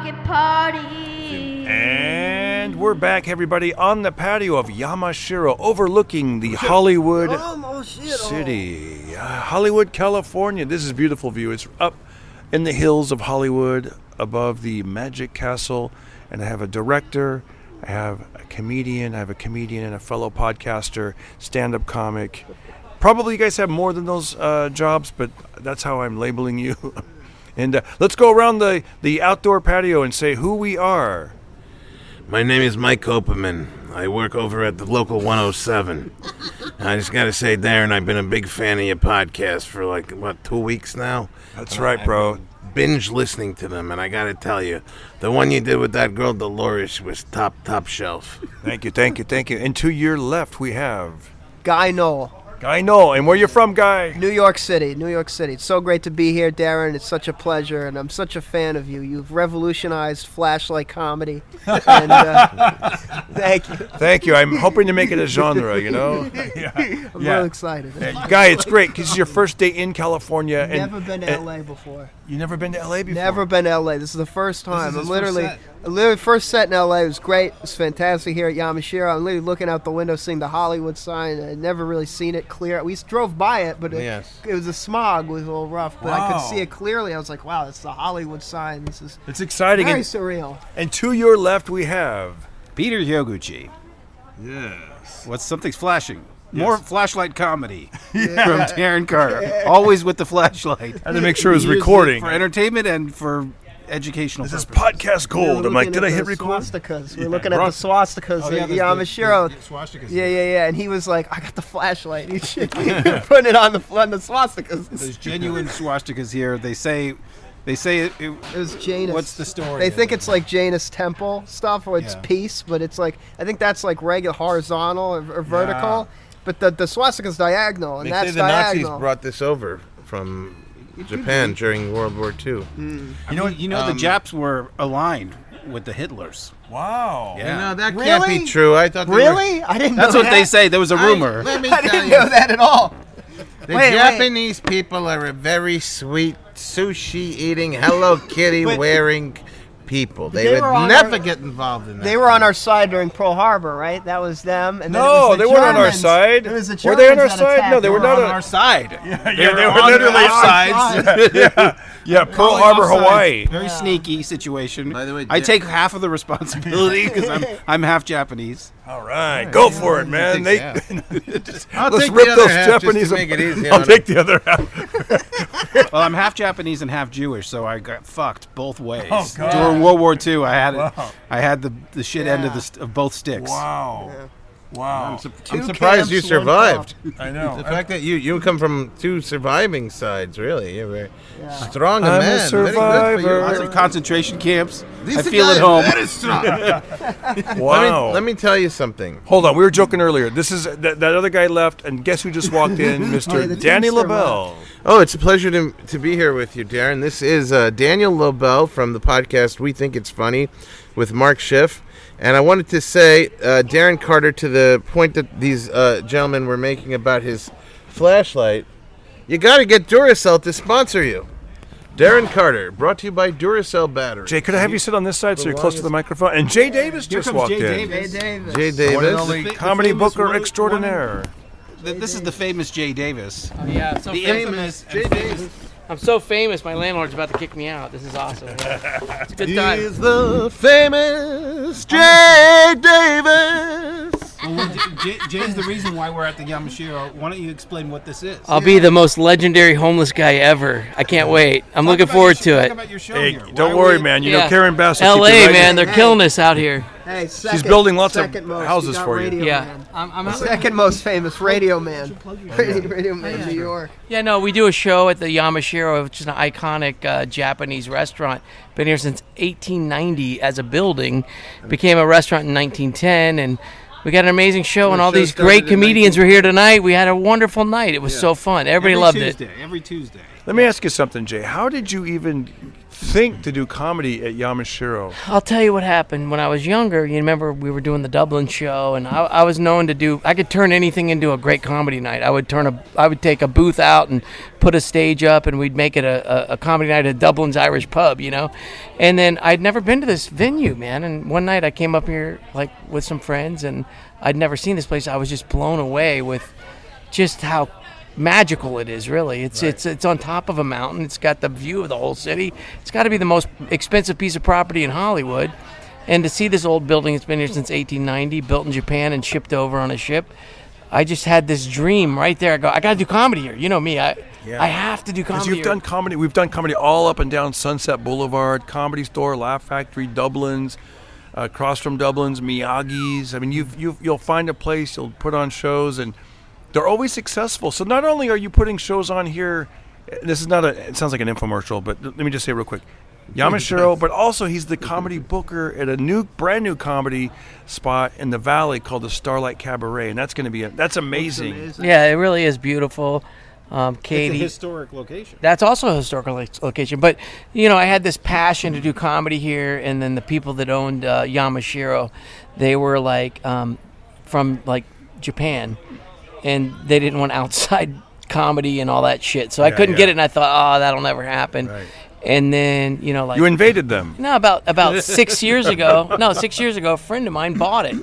pocket party. And we're back, everybody, on the patio of Yamashiro, overlooking the Hollywood city. Hollywood, California. This is a beautiful view. It's up in the hills of Hollywood, above the Magic Castle. And I have a director, I have a comedian and a fellow podcaster, stand-up comic. Probably you guys have more than those jobs, but that's how I'm labeling you. And let's go around the outdoor patio and say who we are. My name is Mike Opperman. I work over at the local 107. I just got to say, Darren, I've been a big fan of your podcast for 2 weeks now? That's right, bro. I've been binge listening to them, and I got to tell you, the one you did with that girl Dolores was top shelf. Thank you. And to your left, we have Guy Knoll. Guy Knoll. And where you from, Guy? New York City. It's so great to be here, Darren. It's such a pleasure, and I'm such a fan of you. You've revolutionized flashlight comedy. And thank you. Thank you. I'm hoping to make it a genre, you know? I'm real excited. Guy, it's great because it's your first day in California. Never been to L.A. before. You never been to L.A. before? Never been to L.A. This is the first time. This is his First set in L.A. It was great. It was fantastic here at Yamashiro. I'm literally looking out the window, seeing the Hollywood sign. I'd never really seen it clear. We drove by it, but it was the smog was a little rough. But I could see it clearly. I was like, wow, that's the Hollywood sign. It's exciting. Very surreal. And to your left, we have Peter Hyoguchi. Yes. What's something's flashing? More flashlight comedy from Darren Carter. Always with the flashlight. I had to make sure it was recording. For entertainment and for educational purposes. This is podcast gold. I'm like, did I hit record? Swastikas. We're looking at the swastikas at Yamashiro. Yeah. And he was like, I got the flashlight. He's putting it on the swastikas. There's genuine swastikas here. They say it was Janus. What's the story? They think it's like Janus temple stuff, or it's peace, but it's like, I think that's like regular horizontal or vertical. But the swastika's diagonal, and that's diagonal. The Nazis brought this over from Japan during World War II. You know, the Japs were aligned with the Hitlers. Wow. Yeah. That can't be true. I thought I didn't know That's what they say. There was a rumor. Let me I tell didn't you. know that at all. The Japanese people are a very sweet, sushi-eating, Hello Kitty-wearing people. They would never get involved in that. They were on our side during Pearl Harbor, right? That was them. And no, they weren't on our side. Were they on our side? No, they were not on our side. They were literally our sides. Yeah, Pearl Harbor, Hawaii. Very sneaky situation. By the way, I take half of the responsibility because I'm half Japanese. All right, go for it, man. Let's rip those Japanese. Make it easy I'll take the other half. Well, I'm half Japanese and half Jewish, so I got fucked both ways. Oh, God. During World War II, I had the shit end of both sticks. Wow. Yeah. Wow. I'm surprised you survived. I know. The fact that you come from two surviving sides, really. You're very strong I'm man. a survivor. Lots of concentration camps. I feel at home. That is strong. Wow. Let me tell you something. Hold on, we were joking earlier. This is that other guy left, and guess who just walked in? Mr. Danny Lobell. Oh, it's a pleasure to be here with you, Darren. This is Daniel Lobell from the podcast We Think It's Funny with Mark Schiff. And I wanted to say, Darren Carter, to the point that these gentlemen were making about his flashlight, you got to get Duracell to sponsor you. Darren Carter, brought to you by Duracell batteries. Jay, could I have you sit on this side so you're close to the microphone? And Jay Davis just walked in. Jay Davis. Jay One and Davis. only comedy booker extraordinaire. This is the famous Jay Davis. Oh, yeah, so The famous. infamous Jay Davis. I'm so famous, my landlord's about to kick me out. This is awesome. Yeah. It's a good time. He's the famous Jay Davis. Well, Jay's the reason why we're at the Yamashiro. Why don't you explain what this is? I'll be the most legendary homeless guy ever. I can't wait. I'm looking forward to it. Hey, don't worry, man. You know Karen Bass will L.A., keep you right man, they're killing us out here. Hey, She's building lots of houses for you. Yeah. I'm second most famous radio man. Radio man in New York. Yeah, no, we do a show at the Yamashiro, which is an iconic Japanese restaurant. Been here since 1890 as a building. Became a restaurant in 1910, and we got an amazing show, and all these great comedians were here tonight. We had a wonderful night. It was so fun. Everybody loved it. Every Tuesday. Let me ask you something, Jay. How did you even think to do comedy at Yamashiro? I'll tell you what happened. When I was younger, you remember we were doing the Dublin show, and I was known to do. I could turn anything into a great comedy night. I would take a booth out and put a stage up, and we'd make it a comedy night at Dublin's Irish Pub, And then I'd never been to this venue, man. And one night I came up here like with some friends, and I'd never seen this place. I was just blown away with just how magical it is. Really, it's on top of a mountain. It's got the view of the whole city. It's got to be the most expensive piece of property in Hollywood. And to see this old building, it's been here since 1890, built in Japan and shipped over on a ship. I just had this dream right there. I got to do comedy here. You know me. I have to do comedy. Because you've done comedy. We've done comedy all up and down Sunset Boulevard, Comedy Store, Laugh Factory, Dublin's, across from Dublin's, Miyagi's. I mean, you'll find a place. You'll put on shows and. They're always successful. So not only are you putting shows on here, this is not it sounds like an infomercial, but let me just say real quick. Yamashiro, but also he's the comedy booker at a brand new comedy spot in the Valley called the Starlight Cabaret, and that's going to be that's amazing. Yeah, it really is beautiful. Katie, it's a historic location. That's also a historical location. But I had this passion to do comedy here, and then the people that owned Yamashiro, they were like from like Japan. And they didn't want outside comedy and all that shit. So I couldn't get it, and I thought, that'll never happen. Right. And then, you invaded them. No, about 6 years ago. No, 6 years ago, a friend of mine bought it.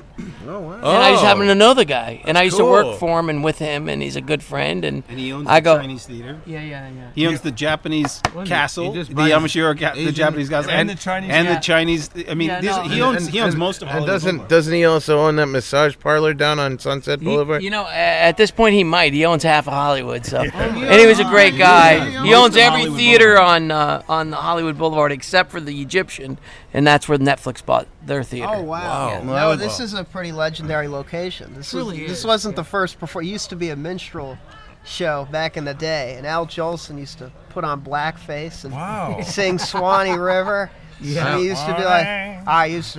Oh, wow. And I just happened to know the guy. And I used to work for him and with him, and he's a good friend. And he owns the Chinese theater. Yeah. He owns the Japanese castle, the Yamashiro, the Japanese castle, and the Chinese. And the Chinese. I mean, he owns most of Hollywood. And doesn't he also own that massage parlor down on Sunset Boulevard? At this point, he might. He owns half of Hollywood. So, and he was a great guy. He owns every theater on the Hollywood Boulevard except for the Egyptian, and that's where Netflix bought their theater. Oh wow! Yeah. No, this is a pretty legendary location. This wasn't the first. Before it used to be a minstrel show back in the day, and Al Jolson used to put on blackface and sing Swanee River. Yeah. And he used to be like, I used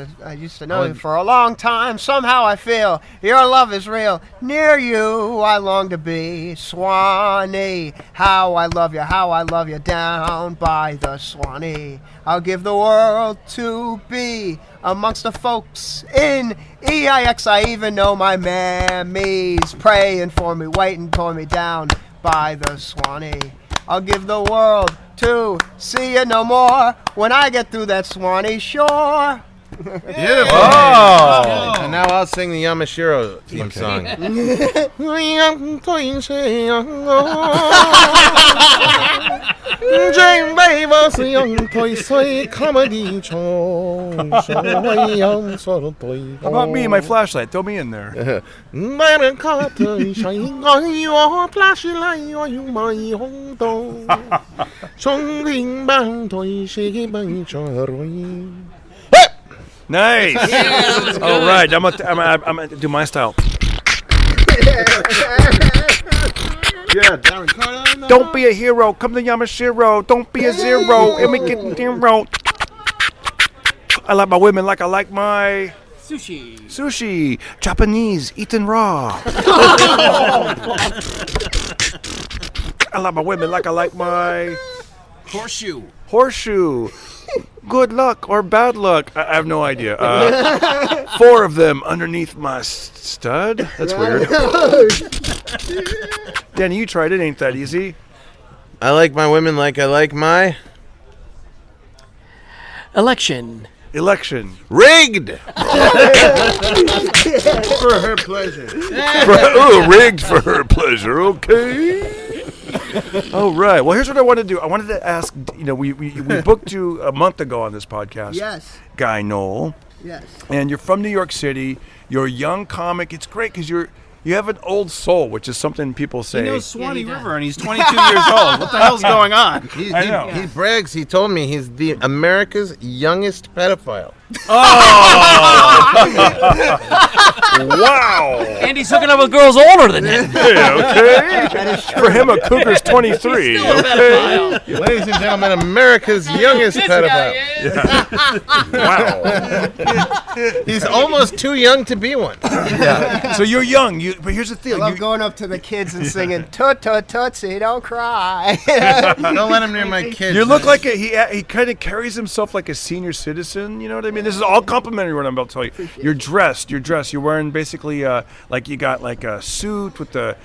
to know you for a long time. Somehow I feel your love is real. Near you I long to be. Swanee, how I love you down by the Swanee. I'll give the world to be amongst the folks in EIX. I even know my mammy's praying for me, waiting for me down by the Swanee. I'll give the world to see you no more when I get through that Swanee shore. Beautiful. Oh. And now I'll sing the Yamashiro theme song. How about me, my flashlight? Throw me in there. Nice. Yeah, all right, I'm gonna do my style. Yeah, don't be a hero. Come to Yamashiro. Don't be a zero. And we get zero. I like my women like I like my sushi. Japanese, eaten raw. I like my women like I like my horseshoe. Good luck or bad luck. I have no idea. 4 of them underneath my stud. That's weird. Danny, you tried it. Ain't that easy? I like my women like I like my... Election. Rigged! For her pleasure. Rigged for her pleasure. Okay. All right. Well, here's what I want to do. I wanted to ask, we booked you a month ago on this podcast. Yes. Guy Knoll. Yes. And you're from New York City. You're a young comic. It's great because you have an old soul, which is something people say. He knows Swanee River, and he's 22 years old. What the hell's going on? He brags. He told me he's the America's youngest pedophile. Wow. Andy's hooking up with girls older than him. Yeah, okay. For him, a cougar's 23. Okay. Ladies and gentlemen, America's youngest pedophile. Wow. He's almost too young to be one. Yeah. So you're young. But here's the I thing. love going up to the kids and singing "Tut tut tootsie, don't cry." Don't let him near my kids. You look like he kind of carries himself like a senior citizen. You know what I mean? This is all complimentary what I'm about to tell you. You're dressed. You're wearing basically like you got like a suit with the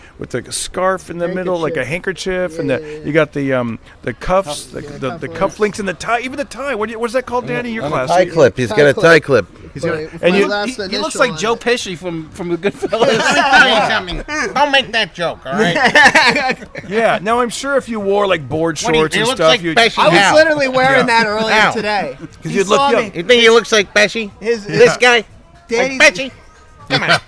scarf in the middle, like a handkerchief, and you got the cuffs, the cufflinks, and the tie. Even the tie. What's that called, Danny? Your class. Tie clip. He's got a tie clip. He looks like Joe Pesci from the Goodfellas. Don't make that joke, all right? Yeah. Now I'm sure if you wore like board shorts and stuff, like you'd. Pesci. I was literally wearing that earlier today. Because you'd look young. You think he looks like Pesci? This guy? Danny's, Like Pesci? Come on.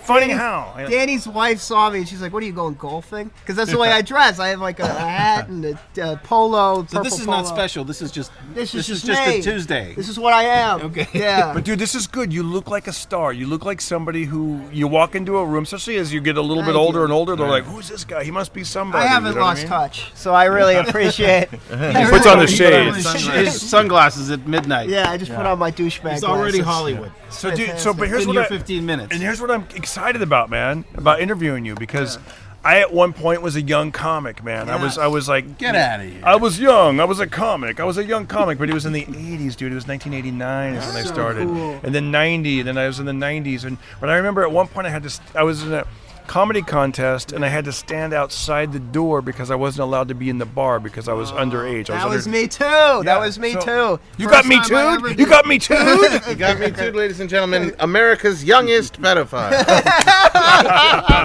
Funny how. Danny's wife saw me and she's like, "What are you going golfing?" Because that's the way I dress. I have like a hat and a polo. So this is polo. not special. This is just just a me. Tuesday. This is what I am. Okay. Yeah. But dude, this is good. You look like a star. You look like somebody who you walk into a room, especially as you get a little bit older and older. They're like, "Who's this guy? He must be somebody." I haven't lost touch, so I really appreciate. He puts on the shades. His sunglasses at midnight. Yeah, I just put on my douchebag. He's already glasses. Hollywood. So, dude. But here's In what your 15 minutes. And here's what I'm excited about, man. About interviewing you because I at one point was a young comic, man. I was like, get out of here. I was young. I was a comic. I was a young comic, but it was in the 80s, dude. It was 1989 is when I started, and then 90. Then I was in the 90s, but I remember at one point I was in a comedy contest and I had to stand outside the door because I wasn't allowed to be in the bar because I was underage. That was me too. That was me too. You got me too. You got me too. You got me too, ladies and gentlemen. America's youngest pedophile.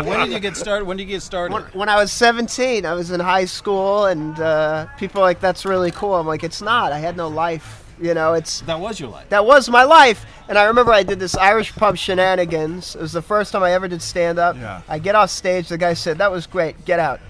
When did you get started? When I was 17, I was in high school, and people were like, "That's really cool." I'm like, "It's not. I had no life." You know, that was your life. That was my life. And I remember I did this Irish pub shenanigans. It was the first time I ever did stand-up. Yeah. I get off stage. The guy said, "That was great. Get out."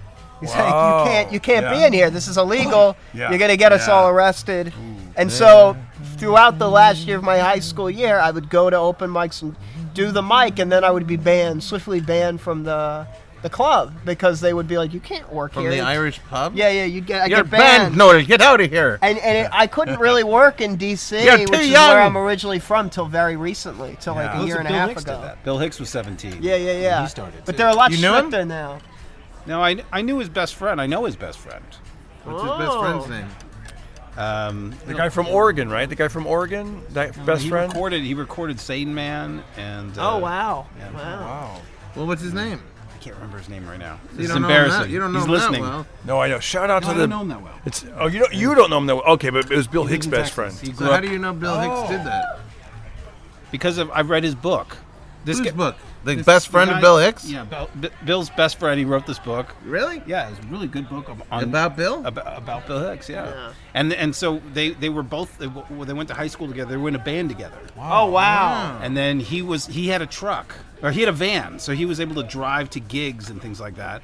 He's like, you can't be in here. This is illegal. Yeah. You're going to get us all arrested. And so throughout the last year of my high school year, I would go to open mics and do the mic, and then I would be swiftly banned from the club because they would be like, "You can't work From here." the Irish pub? Yeah, I You're get banned. banned. No, get out of here. And I couldn't really work in D.C., You're too which is young. where I'm originally from, till very recently, till like a year and a half ago. Bill Hicks was 17. Yeah. He started. But they're a lot You knew him? stricter now. No, I knew his best friend. I know his best friend. What's his best friend's name? The guy from Oregon, right? The guy from Oregon, that best friend. He recorded Sane Man and. Oh wow! Yeah. Wow. Well, what's his name? I can't remember his name right now. You It's don't know him embarrassing. that- you don't know He's him that listening. well. No, I know. Shout out No, to I the. don't know him that well. It's you don't know him that well. Okay, but it was Bill Hicks' in best Texas. friend. He grew So how up do you know Bill Hicks did that? because I've read his book. Whose guy- book? The this best friend guy- of Bill Hicks? Yeah, Bill's best friend. He wrote this book. Really? Yeah, it's a really good book on About Bill? about Bill Hicks. Yeah, and so they were both they went to high school together. They were in a band together. Oh wow! And then he had a truck or he had a van, so he was able to drive to gigs and things like that.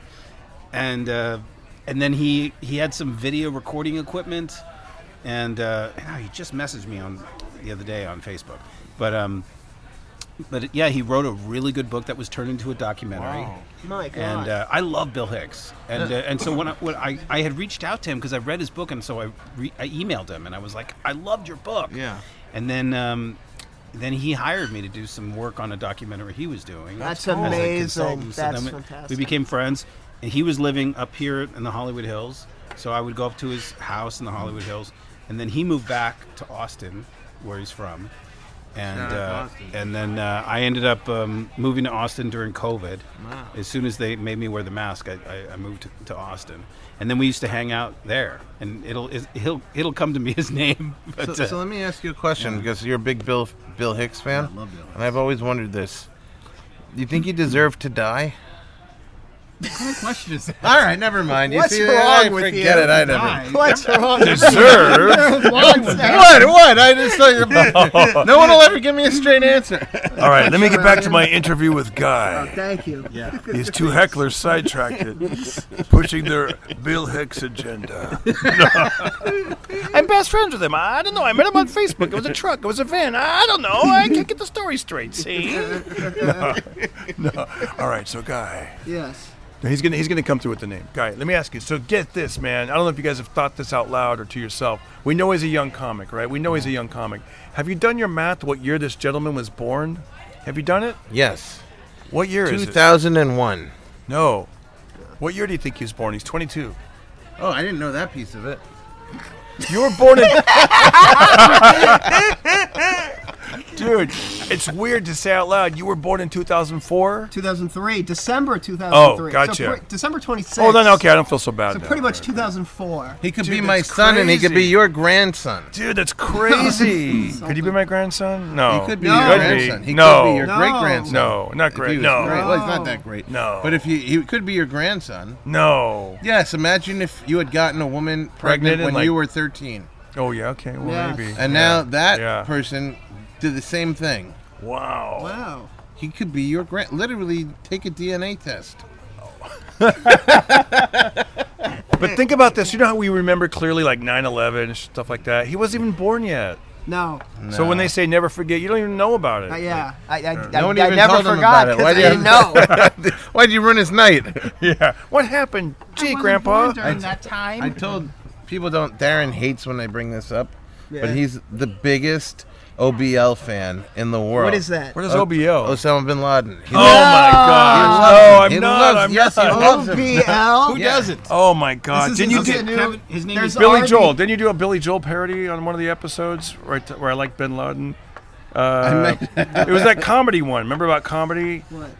And then he had some video recording equipment, and he just messaged me on the other day on Facebook, But yeah, he wrote a really good book that was turned into a documentary. Oh my God! And I love Bill Hicks, and so when I had reached out to him because I read his book, and so I emailed him, and I was like, I loved your book. Yeah. And then he hired me to do some work on a documentary he was doing. That's as a amazing. consultant. So That's then fantastic. We became friends, and he was living up here in the Hollywood Hills, so I would go up to his house in the Hollywood Hills, and then he moved back to Austin, where he's from. And then I ended up moving to Austin during COVID. Wow. As soon as they made me wear the mask, I moved to Austin, and then we used to hang out there. And it'll come to me his name. But, So let me ask you a question because you're a big Bill Hicks fan, I love Bill Hicks. and I've always wondered this: do you think he deserved to die? What kind of question is that? All right, never mind. What's see, wrong I with forget you? it. I never. What's wrong? Deserve. What? I just no one will ever give me a straight answer. All right, let me get back to my interview with Guy. Thank you. Yeah. These two hecklers sidetracked it, pushing their Bill Hicks agenda. I'm best friends with him. I don't know. I met him on Facebook. It was a truck. It was a van. I don't know. I can't get the story straight. See? No. All right. So, Guy. Yes. He's gonna come through with the name. Guy, let me ask you. So get this, man. I don't know if you guys have thought this out loud or to yourself. We know he's a young comic, right? We know he's a young comic. Have you done your math? What year this gentleman was born? Have you done it? Yes. What year is it? 2001. No. What year do you think he was born? He's 22. Oh, I didn't know that piece of it. You were born in... Dude, it's weird to say out loud. You were born in 2004? 2003, December 2003. Oh, gotcha. So December 26th. Oh, then okay, I don't feel so bad. So now. pretty much 2004. He could Dude, be my that's son, and he could be crazy. your grandson. Dude, that's crazy. Could you be my grandson? No. He could be No. your Could be. grandson. He No. could be your No. great grandson. No, not great. No. Well, he's not that great. No. But if he could be your grandson. No. Yes, imagine if you had gotten a woman pregnant Pregnant and, when you like- were 13. Oh, yeah, okay. Well, Yeah. maybe. And now that Yeah. person did the same thing. Wow. Wow. He could be your literally take a DNA test. But think about this. You know how we remember clearly like 9/11 stuff like that? He wasn't even born yet. No. So when they say never forget, you don't even know about it. Yeah. I No one I even never told him forgot about it. because Why I do you- didn't know. Why'd you ruin his night? Yeah. What happened? Gee, Grandpa. that time. I told people don't. Darren hates when I bring this up, Yeah. but he's the biggest OBL fan in the world. What is that? What is OBL? Osama bin Laden. Oh my gosh! No, I'm He not. loves- I'm yes, not. he loves him. OBL? Who Yeah. doesn't? Oh my God! This Didn't is you a do new- His name There's is Billy RB Joel? Didn't you do a Billy Joel parody on one of the episodes where I liked Bin Laden? It was that comedy one. Remember about comedy? What?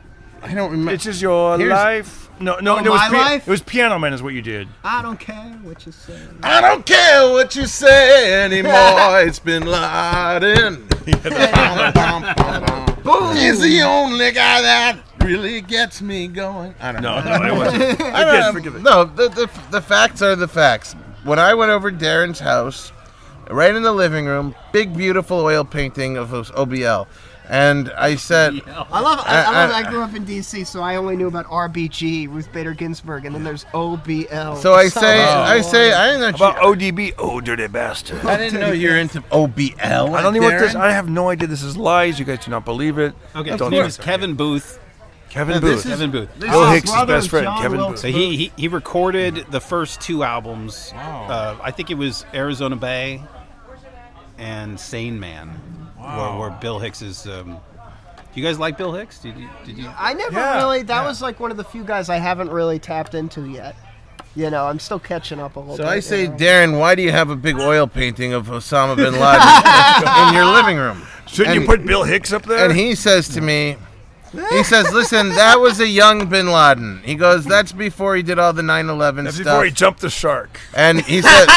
I don't remember. It's just your Here's- life. No, Oh, it was My Life? It was Piano Man is what you did. I don't care what you say. I don't care what you say anymore. It's Bin Laden. Boom. He's the only guy that really gets me going. I don't know. No, it wasn't. I don't Forgive it. No, the facts are the facts. When I went over to Darren's house, right in the living room, big beautiful oil painting of OBL. And I said, I grew up in D.C., so I only knew about RBG, Ruth Bader Ginsburg, and then there's OBL. so I didn't know About ODB, oh dirty bastard. I didn't know you're into OBL. I don't know what this. Darren. I have no idea. This is lies. You guys do not believe it. Okay, his Don't name trust is it. Kevin Booth. Kevin Booth. Kevin Booth. Bill Hicks' brother best of friend, John Kevin Wilkes Booth. So he recorded the first two albums. I think it was Arizona Bay and Sane Man, where Bill Hicks is. Do you guys like Bill Hicks? Did you? I never Yeah, really. That was like one of the few guys I haven't really tapped into yet. You know, I'm still catching up a little bit. So I say, you know? Darren, why do you have a big oil painting of Osama bin Laden in your living room? Shouldn't you And- put Bill Hicks up there? And he says to me, listen, that was a young bin Laden. He goes, that's before he did all the 9/11 That's stuff. before he jumped the shark. And he says,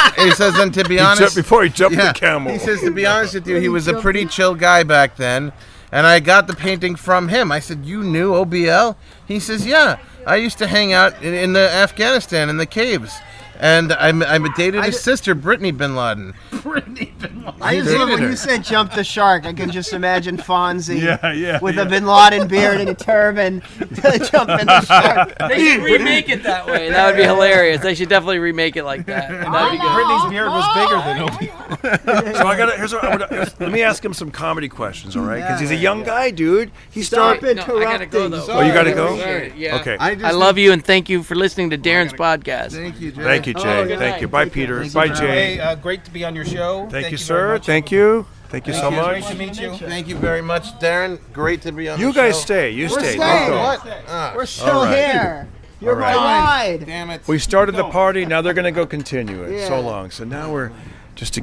and to be honest, Before he jumped yeah, the camel. he says, to be honest with you, he was a pretty chill guy back then. And I got the painting from him. I said, you knew OBL? He says, yeah. I used to hang out in the Afghanistan in the caves. And I dated his sister, Brittany bin Laden. I just love when you said jump the shark. I can just imagine Fonzie Yeah, with yeah. a Bin Laden beard and a turban jumping the shark. They should remake it that way. That would be hilarious. They should definitely remake it like that. That'd be good. Britney's beard was bigger than Opie. So I got let me ask him some comedy questions, all right? Because he's a young guy, dude. He Stop started. No, I gotta go, interrupting. though. Oh, you gotta go? Sorry, yeah. Okay. I love you and thank you for listening to Darren's podcast. Thank you, Jay. Thank you, Jay. good Thank night. you. Bye, Peter. Bye, Jay. Hey, great to be on your show. Thank you, very sir. much. Thank you. Thank you so Great much. to meet you. Thank you very much, Darren. Great to be on You the show. guys stay. You We're stay. staying. Don't go. What? We're still All right. here. You're my All ride. Damn it. We started the party. Now they're going to go continue it. Yeah. So long. So now we're just to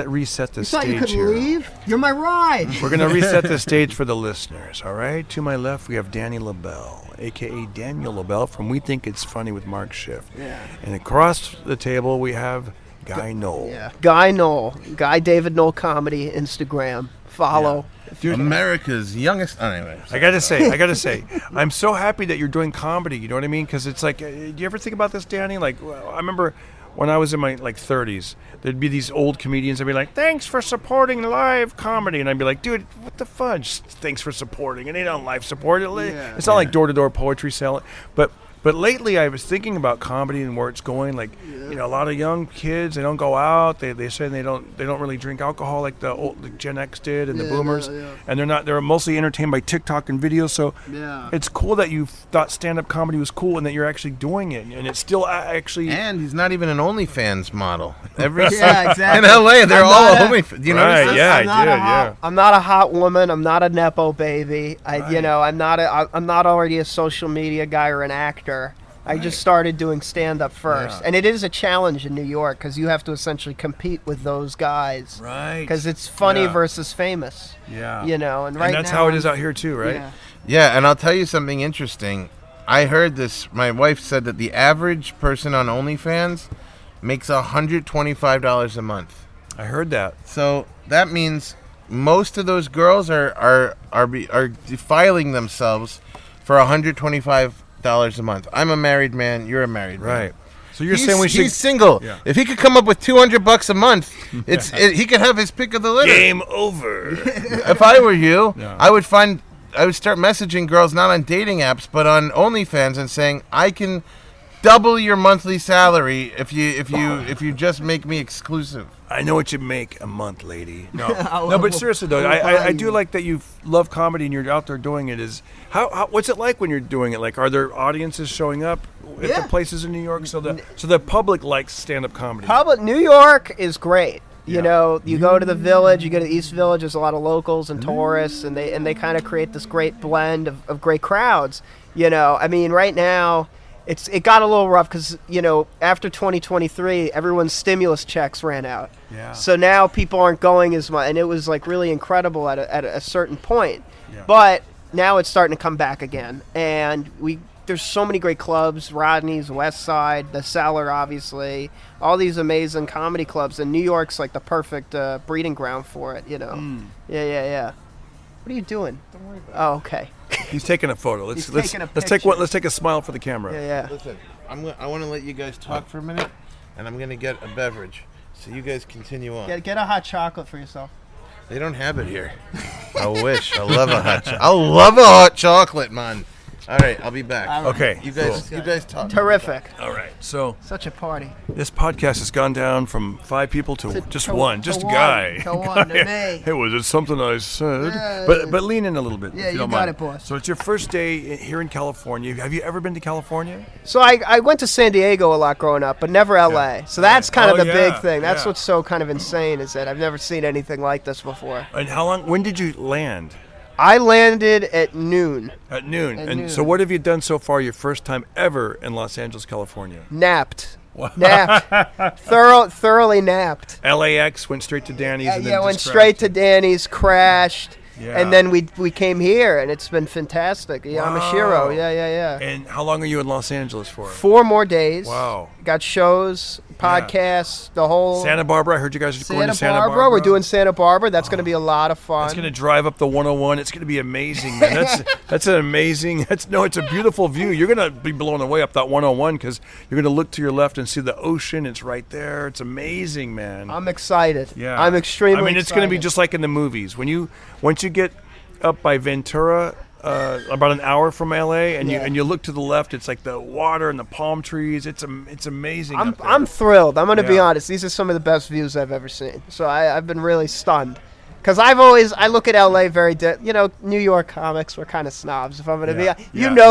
reset the You thought you stage could here. leave? You're my ride. We're going to reset the stage for the listeners, all right? To my left, we have Danny Lobell, a.k.a. Daniel Lobell from We Think It's Funny with Mark Schiff. Yeah. And across the table, we have Guy Knoll. Yeah. Guy Knoll. Guy David Knoll Comedy, Instagram. Follow. Dude, America's youngest. Anyway, I gotta say, I'm so happy that you're doing comedy. You know what I mean? Because it's like, do you ever think about this, Danny? Like, I remember when I was in my 30s, there'd be these old comedians. I'd be like, "Thanks for supporting live comedy," and I'd be like, "Dude, what the fudge? Thanks for supporting." And they don't live support it. It's not like door-to-door poetry selling, But lately, I was thinking about comedy and where it's going. Like, a lot of young kids, they don't go out. They say they don't really drink alcohol like the Gen X did and the Boomers, and they're mostly entertained by TikTok and videos. So it's cool that you thought stand-up comedy was cool and that you're actually doing it, and it's still actually. And he's not even an OnlyFans model. Exactly. In LA, they're all OnlyFans. You know, right? Yeah, I did. I'm not a hot woman. I'm not a nepo baby. I'm not already a social media guy or an actor. I just started doing stand-up first. And it is a challenge in New York because you have to essentially compete with those guys. Right. Because it's funny versus famous. Yeah. And that's how it is out here too, right? Yeah, and I'll tell you something interesting. I heard this. My wife said that the average person on OnlyFans makes $125 a month. I heard that. So that means most of those girls are defiling themselves for $125 a month. I'm a married man. You're a married man. Right. So you're saying we should. He's single. Yeah. If he could come up with $200 a month, he could have his pick of the litter. Game over. If I were you, I would start messaging girls not on dating apps but on OnlyFans and saying, I can double your monthly salary if you just make me exclusive. I know what you make a month, lady. No, but seriously though, I do like that you love comedy and you're out there doing it. Is how what's it like when you're doing it? Like, are there audiences showing up at the places in New York? So the public likes stand-up comedy. New York is great. You go to the Village, you go to the East Village. There's a lot of locals and tourists, and they kind of create this great blend of great crowds. I mean, right now. It got a little rough because, after 2023, everyone's stimulus checks ran out. Yeah. So now people aren't going as much, and it was like really incredible at a certain point. Yeah. But now it's starting to come back again, and there's so many great clubs: Rodney's, West Side, The Cellar, obviously, all these amazing comedy clubs, and New York's like the perfect breeding ground for it. Yeah. What are you doing? Don't worry about it. Oh, okay. He's taking a photo. Let's take a smile for the camera. Yeah. Listen, I want to let you guys talk for a minute, and I'm gonna get a beverage, so you guys continue on. Get a hot chocolate for yourself. They don't have it here. I wish. I love a hot chocolate, man. All right, I'll be back. Right. Okay. You guys talk. Terrific. All right. So such a party. This podcast has gone down from 5 people to just one, just a guy. To one, to me. Hey, was it something I said? Yeah. But lean in a little bit. Yeah, if you don't got mind. it, boss. So it's your first day here in California. Have you ever been to California? So I went to San Diego a lot growing up, but never LA. Yeah. So that's kind of the big thing. That's what's so kind of insane is that I've never seen anything like this before. And when did you land? I landed at noon. At noon. So what have you done so far your first time ever in Los Angeles, California? Napped. Thoroughly napped. LAX, went straight to Danny's. And then went straight to Danny's, crashed. Yeah. And then we came here, and it's been fantastic. Yamashiro, yeah. And how long are you in Los Angeles for? 4 more days. Wow. Got shows, podcasts, the whole... Santa Barbara, I heard you guys are going to Santa Barbara. We're doing Santa Barbara. That's going to be a lot of fun. It's going to drive up the 101. It's going to be amazing, man. That's an amazing... it's a beautiful view. You're going to be blown away up that 101 because you're going to look to your left and see the ocean. It's right there. It's amazing, man. I'm excited. Yeah. I'm extremely excited. It's going to be just like in the movies. Once you get up by Ventura, about an hour from LA, and you look to the left, it's like the water and the palm trees. It's amazing. I'm thrilled. I'm going to be honest. These are some of the best views I've ever seen. So I've been really stunned. Because I look at LA very, New York comics, we're kind of snobs. If I'm going to be,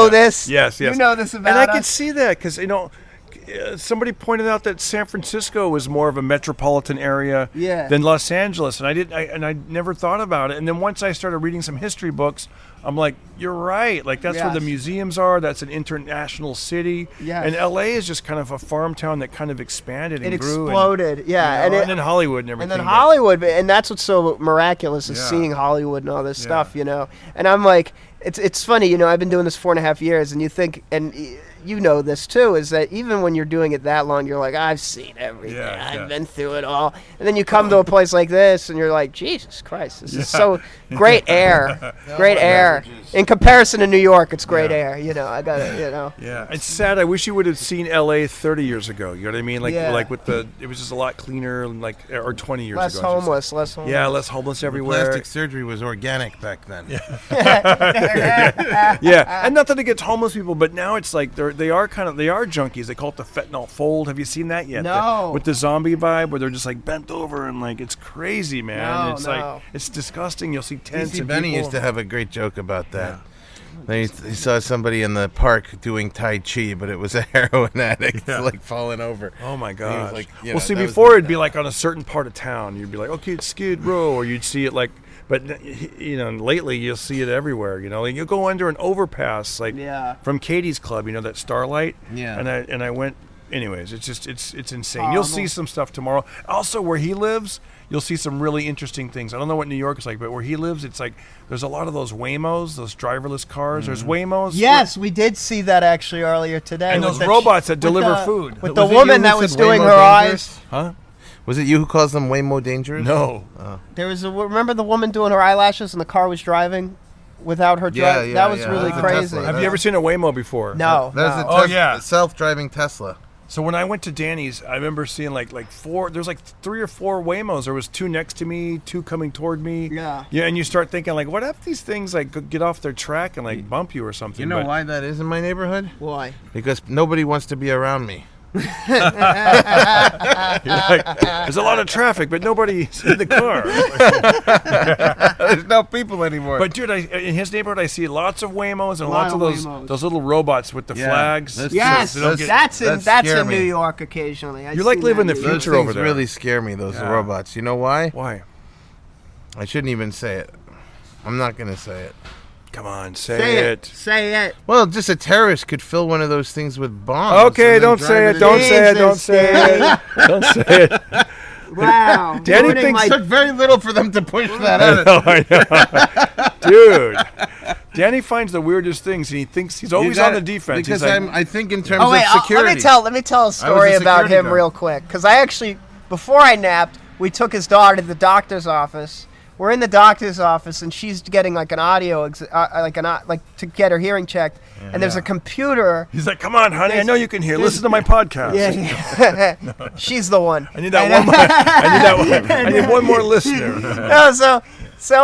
this. Yes. You know this about us. And I could see that because somebody pointed out that San Francisco was more of a metropolitan area than Los Angeles, and I never thought about it. And then once I started reading some history books, I'm like, you're right. Like that's where the museums are. That's an international city. Yes. And LA is just kind of a farm town that kind of expanded and grew. It exploded. And then Hollywood and everything. And then Hollywood, and that's what's so miraculous is seeing Hollywood and all this stuff, And I'm like, it's funny, I've been doing this 4.5 years, and you think, and you know this too, is that even when you're doing it that long, you're like, I've seen everything. I've been through it all. And then you come to a place like this, and you're like, Jesus Christ, this is so great air. Great air. In comparison to New York, it's great air. You know, I got it, you know. Yeah, it's sad. I wish you would have seen L.A. 30 years ago. You know what I mean? Like with it was just a lot cleaner, or 20 years less ago. Less homeless. Yeah, less homeless everywhere. Plastic surgery was organic back then. Yeah, and nothing against homeless people, but now it's like they are junkies. They call it the fentanyl fold. Have you seen that yet? No. With the zombie vibe, where they're just like bent over and like it's crazy, man. Like it's disgusting. You'll see tents. Casey and Benny people. used to have a great joke about that. He saw somebody in the park doing Tai Chi, but it was a heroin addict, like falling over. Oh my God! Like, well, see, before it'd be like on a certain part of town. You'd be like, okay, it's Skid Row, or you'd see it like. But you know, lately you'll see it everywhere. You know, and you'll go under an overpass, like from Katie's Club. You know that Starlight. Yeah. And I went. Anyways, it's insane. You'll see some stuff tomorrow. Also, where he lives, you'll see some really interesting things. I don't know what New York is like, but where he lives, it's like there's a lot of those Waymos, those driverless cars. There's Waymos. Yes, we did see that actually earlier today. And those robots that deliver food. With the woman that was doing her eyes. Huh? Was it you who calls them way more dangerous? No. There was remember the woman doing her eyelashes and the car was driving without her driving? That was really crazy. Have you ever seen a Waymo before? No. A self-driving Tesla. So when I went to Danny's, I remember seeing like four. There's like 3 or 4 Waymos. There was 2 next to me, 2 coming toward me. Yeah. Yeah, and you start thinking like, what if these things like get off their track and like bump you or something? You know why that is in my neighborhood? Why? Because nobody wants to be around me. You're like, there's a lot of traffic, but nobody's in the car. There's no people anymore. But dude, in his neighborhood, I see lots of Waymos and lots of those little robots with the flags. That's in New York occasionally. You like living the future over there. Those really scare me, those robots. You know why? Why? I shouldn't even say it. I'm not going to say it. Come on, say it. Say it. Well, just a terrorist could fill one of those things with bombs. Okay, don't say it. Don't say it. Don't say it. Don't say it. Wow. Danny thinks it took very little for them to push that out. I know. Dude. Danny finds the weirdest things, and he thinks he's always on the defense. Because like, I think in terms of security. Let me tell a story about him real quick. Because I actually, before I napped, we took his daughter to the doctor's office. We're in the doctor's office, and she's getting like an audio, like to get her hearing checked. Yeah. And there's a computer. He's like, "Come on, honey, I know you can hear. Listen to my podcast." Yeah, she's the one. I need that one. I need one more listener. No, so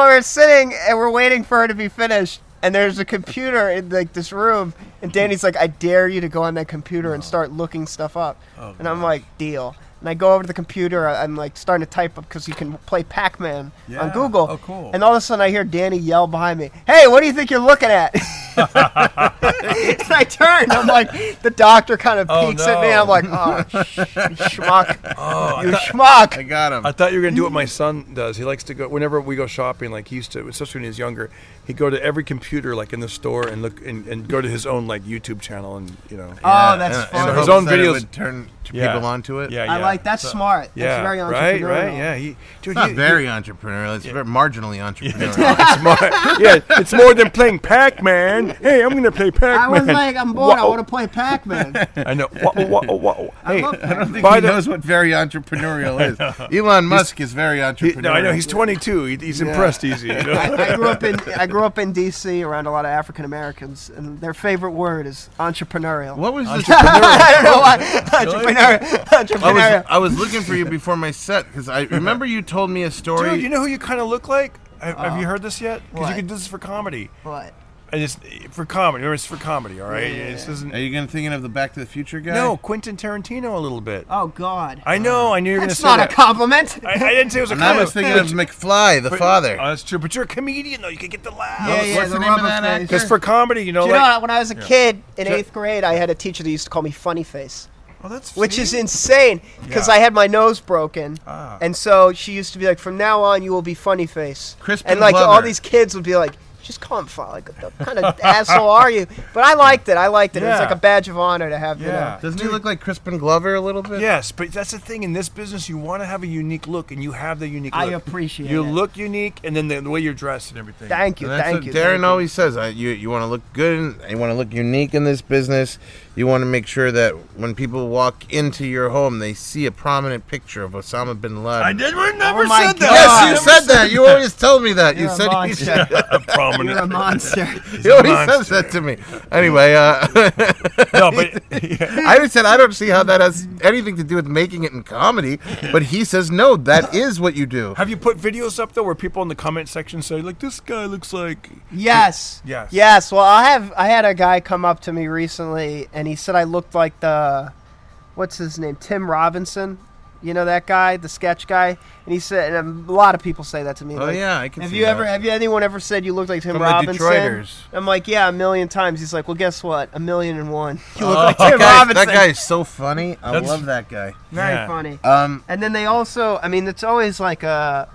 we're sitting and we're waiting for her to be finished, and there's a computer in like this room, and Danny's like, "I dare you to go on that computer and start looking stuff up," and I'm like, "Deal." And I go over to the computer. I'm like starting to type up because you can play Pac-Man on Google. Oh, cool. And all of a sudden I hear Danny yell behind me, "Hey, what do you think you're looking at?" And I turn. I'm like, the doctor kind of peeks at me. And I'm like, "Oh, you schmuck. You schmuck." I got him. I thought you were going to do what my son does. He likes to go, whenever we go shopping, like he used to, especially when he was younger, he'd go to every computer like in the store and look and go to his own like YouTube channel and, you know. Oh, that's fun. So his own videos would turn people onto it. Yeah, I like that's smart. That's very entrepreneurial. Right, yeah. It's not very entrepreneurial. It's very marginally entrepreneurial. It's smart. Yeah, it's more than playing Pac-Man. Hey, I'm going to play Pac-Man. I was like, I'm bored. I want to play Pac-Man. I know. Hey, I don't think he knows what very entrepreneurial is. Elon Musk is very entrepreneurial. No, I know. He's 22. He's impressed easy. You know? I grew up in D.C. around a lot of African Americans, and their favorite word is entrepreneurial. What was this? I don't know why. Entrepreneurial. I was looking for you before my set because I remember you told me a story. Dude, you know who you kind of look like? Have you heard this yet? Because you can do this for comedy. What? And it's for comedy. It's for comedy, all right? Yeah. This isn't. Are you thinking of the Back to the Future guy? No, Quentin Tarantino a little bit. Oh, God. I know. I knew you were going to say that. That's not a compliment. I didn't say it was a compliment. I was thinking of McFly, the father. Oh, that's true. But you're a comedian, though. You can get the laugh. Yeah, What's the name of that actor? Because for comedy, you know, when I was a kid in 8th grade, I had a teacher that used to call me Funny Face. Oh, that's which is insane because I had my nose broken, and so she used to be like, "From now on, you will be Funny Face." Crispin and like Glover. all these kids would be like, just call him Father. Like, what kind of asshole are you? But I liked it. It was like a badge of honor to have, Doesn't he look like Crispin Glover a little bit? Yes, but that's the thing. In this business, you want to have a unique look, and you have the unique look. I appreciate it. You look unique, and then the way you're dressed and everything. Thank you. Thank you. Darren always says, you want to look good, you want to look unique in this business. You want to make sure that when people walk into your home, they see a prominent picture of Osama bin Laden. I never my said that. God. Yes, you said that. You always told me that. You're You a said monster. Prominent. You're a monster. He always says that to me. Anyway, No, but I said I don't see how that has anything to do with making it in comedy, but he says no, that is what you do. have you put videos up though where people in the comment section say like this guy looks like? Yes. Well, I had a guy come up to me recently, and he said I looked like what's his name, Tim Robinson. You know that guy, the sketch guy, and he said, and a lot of people say that to me. Oh like, yeah, I can. Have see you that. ever? Anyone ever said you look like Tim From the Robinson? Detroiters. I'm like, yeah, 1,000,000 times. He's like, well, guess what? 1,000,001. You look like Tim That Robinson. guy is so funny. I love that guy. Very Yeah. funny. Um, And then they also, I mean, it's always like Yeah,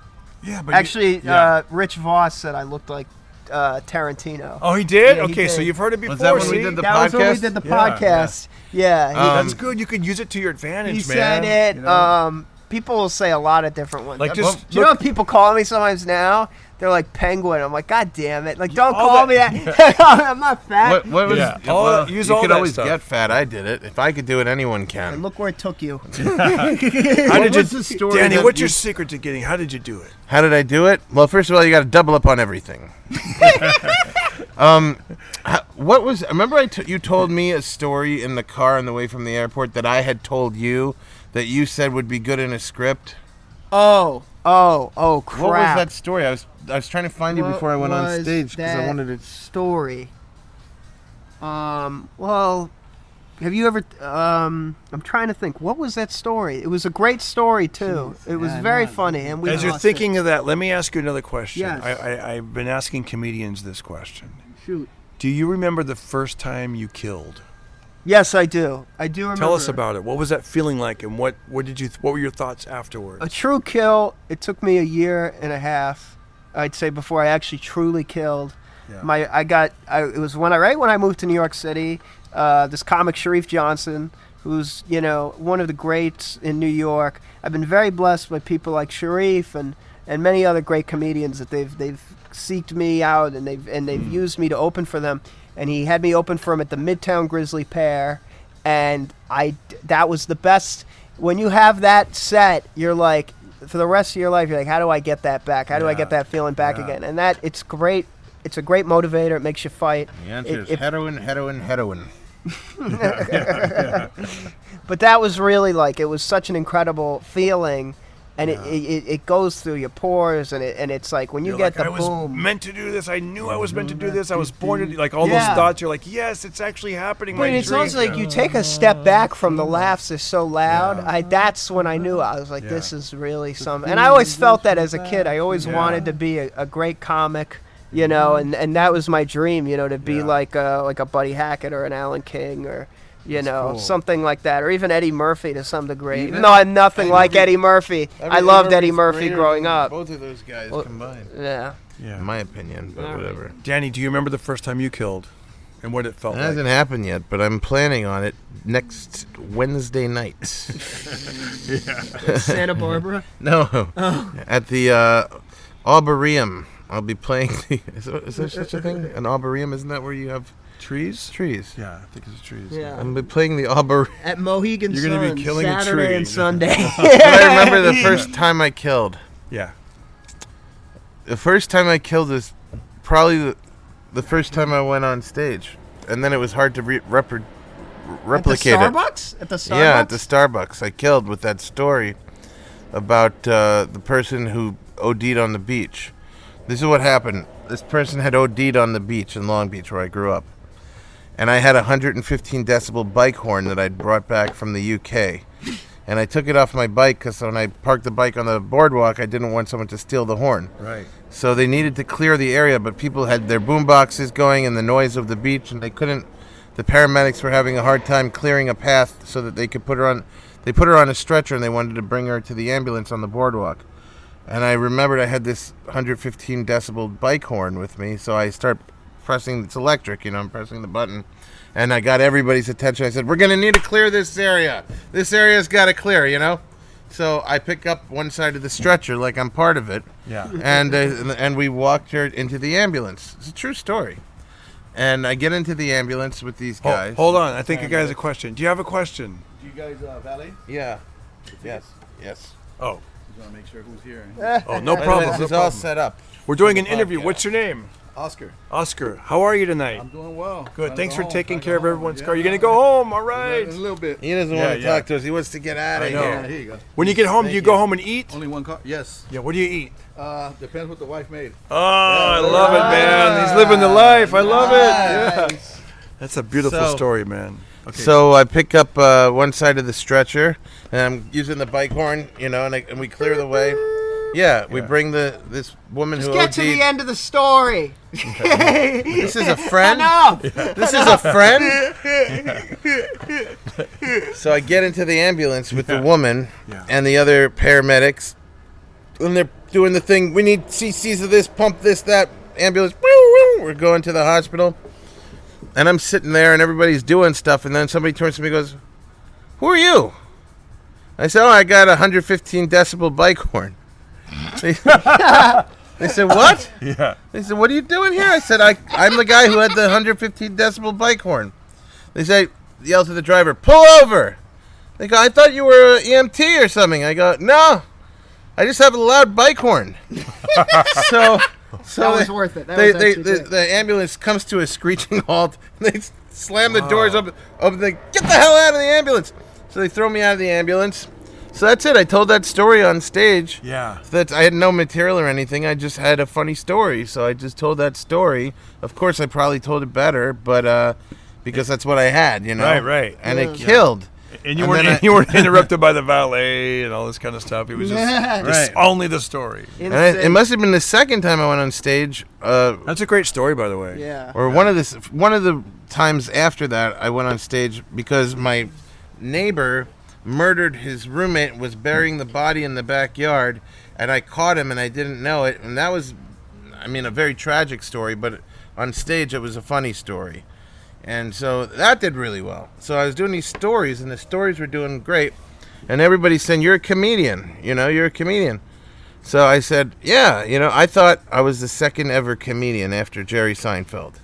but actually, Rich Voss said I looked like Tarantino. Oh, he did? Yeah, he okay, so did. you've heard it before. Was that when we see? did the That was when we podcast? did the Yeah, podcast. Yeah. That's good. You could use it to your advantage, He man. said it. You know? People will say a lot of different ones. Like, just Do you know what people call me sometimes now? They're like Penguin. I'm like, God damn it! Like, don't all call me that- that. I'm not fat. what was? Yeah. Use you all could that always stuff. get fat. I did it. If I could do it, anyone And can. look where it took you. How did you, was the story Danny? that What's you- your secret to getting? How did you do it? How did I do it? Well, first of all, you got to double up on everything. What was? Remember, you told me a story in the car on the way from the airport that I had told you that you said would be good in a script. Oh, crap. What was that story? I was trying to find you What before I went on was stage because I that wanted to. story. Well, have you ever? I'm trying to think. What was that story? It was a great story too. It was very funny, and we. As you're lost thinking of that, let me ask you another question. Yes. I've been asking comedians this question. it. Shoot. Do you remember the first time you killed? Yes, I do. I do remember. Tell us about it. What was that feeling like, and what were your thoughts afterwards? A true kill. It took me 1.5 years, I'd say, before I actually truly killed. Yeah. It was right when I moved to New York City. This comic Sharif Johnson, who's one of the greats in New York. I've been very blessed by people like Sharif and many other great comedians that they've seeked me out and they've used me to open for them. And he had me open for him at the Midtown Grizzly Pear, and that was the best. When you have that set, you're like, for the rest of your life, you're like, how do I get that back? How do I get that feeling back again? And it's great. It's a great motivator. It makes you fight. The answer is heroin. But that was really it was such an incredible feeling. And it goes through your pores, and it's like when you You're get like, the I was boom. meant to do this. I knew I was meant to do this. I was born to all those thoughts. You're like, yes, it's actually happening. But it's also like you take a step back from the laughs. They're so loud. That's when I knew. I was like, this is really something. And I always felt that as a kid. I always wanted to be a great comic, and that was my dream, to be like a Buddy Hackett or an Alan King or. Something like that, or even Eddie Murphy to some degree. Even though I'm nothing like Eddie Murphy, I loved Eddie Murphy growing up. Both of those guys combined. Yeah. In my opinion, but whatever. Danny, do you remember the first time you killed, and what it felt It like? hasn't happened yet, but I'm planning on it next Wednesday night. Santa Barbara. No, at the Arboretum. I'll be playing. Is there such a thing? An Arboretum? Isn't that where you have trees? Trees. Yeah, I think it's trees. Yeah. I'll be playing the Arboretum. At Mohegan You're gonna be Sun, killing a Saturday tree. and Sunday. I remember the first time I killed. Yeah. The first time I killed is probably the first time I went on stage, and then it was hard to replicate it. Starbucks? At the Starbucks? Yeah, at the Starbucks. I killed with that story about the person who OD'd on the beach. This is what happened. This person had OD'd on the beach in Long Beach, where I grew up. And I had a 115 decibel bike horn that I'd brought back from the UK. And I took it off my bike because when I parked the bike on the boardwalk, I didn't want someone to steal the horn. Right. So they needed to clear the area, but people had their boom boxes going and the noise of the beach, and they couldn't. The paramedics were having a hard time clearing a path so that they could put her on. They put her on a stretcher, and they wanted to bring her to the ambulance on the boardwalk. And I remembered I had this 115 decibel bike horn with me, so I start pressing. It's electric, I'm pressing the button. And I got everybody's attention. I said, we're going to need to clear this area. This area's got to clear, So I pick up one side of the stretcher like I'm part of it. Yeah. And we walked her into the ambulance. It's a true story. And I get into the ambulance with these guys. Hold on. I think a guy has a question. Do you have a question? Do you guys valet? Yeah. Yes. Oh. Just want to make sure who's here. Oh, no problem. This is all set up. We're doing an interview. What's your name? Oscar. Oscar. How are you tonight? I'm doing well. Good. Trying Thanks to for go taking home. care of everyone's car. You're going to go home. All right. In a little bit. He doesn't want to talk to us. He wants to get out of I know. here. Yeah, here you go. When you get home, do you go home and eat? Only one car? Yes. Yeah, what do you eat? Depends what the wife made. Oh, I love it, man. He's living the life. I love it. Yeah. That's a beautiful story, man. Okay. So I pick up one side of the stretcher, and I'm using the bike horn, and we clear the way. Yeah, we bring this woman who Get to the OD'd. end of the story. This is a friend. Enough. This is a friend. So I get into the ambulance with the woman and the other paramedics, and they're doing the thing. We need cc's of this, pump this, that. Ambulance. We're going to the hospital, and I'm sitting there, and everybody's doing stuff, and then somebody turns to me and goes, "Who are you?" I said, "Oh, I got a 115 decibel bike horn." They said, "What?" Yeah. They said, "What are you doing here?" I said, I'm the guy who had the 115 decibel bike horn. They say, yell to the driver, "Pull over." They go, "I thought you were an EMT or something." I go, "No, I just have a loud bike horn." so That was worth it. That was actually great. the ambulance comes to a screeching halt. And they slam the doors open. They get the hell out of the ambulance. So they throw me out of the ambulance. So that's it. I told that story on stage. Yeah. I had no material or anything. I just had a funny story. So I just told that story. Of course, I probably told it better, but because that's what I had, Right. And it killed. And you weren't interrupted by the valet and all this kind of stuff. It was just Right. only the story. And it must have been the second time I went on stage. That's a great story, by the way. Yeah. Or one of the times after that, I went on stage because my neighbor murdered his roommate, was burying the body in the backyard, and I caught him and I didn't know it. And that was, a very tragic story, but on stage it was a funny story. And so that did really well. So I was doing these stories, and the stories were doing great. And everybody's saying, "You're a comedian, you're a comedian." So I said, "Yeah, I thought I was the second ever comedian after Jerry Seinfeld."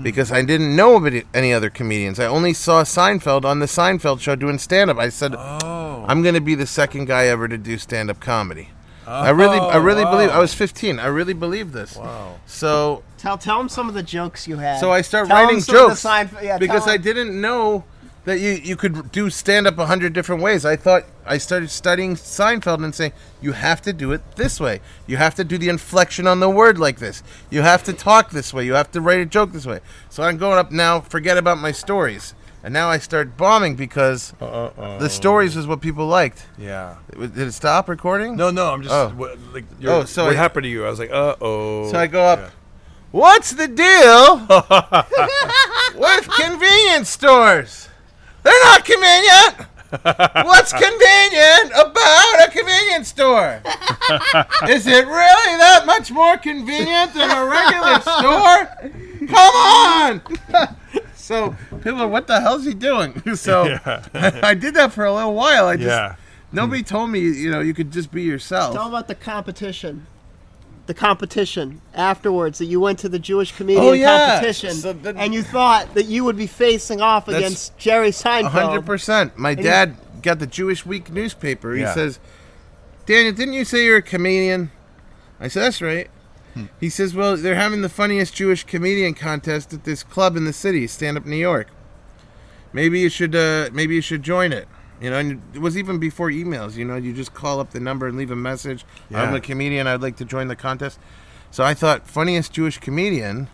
Because I didn't know of any other comedians. I only saw Seinfeld on the Seinfeld show doing stand-up. I said, I'm going to be the second guy ever to do stand-up comedy. I really believe. I was 15. I really believe this. Wow. So Tell them some of the jokes you had. I start Tell writing them some of the jokes because I didn't know that you could do stand-up 100 different ways. I thought I started studying Seinfeld and saying, you have to do it this way. You have to do the inflection on the word like this. You have to talk this way. You have to write a joke this way. So I'm going up now, forget about my stories. And now I start bombing because the stories is what people liked. Yeah. Did it stop recording? No, I'm just. What happened to you? I was like, uh-oh. So I go up. Yeah. What's the deal with convenience stores? They're not convenient. What's convenient about a convenience store? Is it really that much more convenient than a regular store? Come on. So people are, what the hell's he doing? So I did that for a little while. Nobody told me, you could just be yourself. Tell them about the competition. The competition afterwards, that you went to the Jewish comedian competition, and you thought that you would be facing off against Jerry Seinfeld. 100%. My dad got the Jewish Week newspaper. He says, "Daniel, didn't you say you're a comedian?" I said, "That's right." He says, "Well, they're having the funniest Jewish comedian contest at this club in the city, Stand Up New York. Maybe you should join it." And it was even before emails. You just call up the number and leave a message. Yeah. "I'm a comedian. I'd like to join the contest." So I thought, funniest Jewish comedian,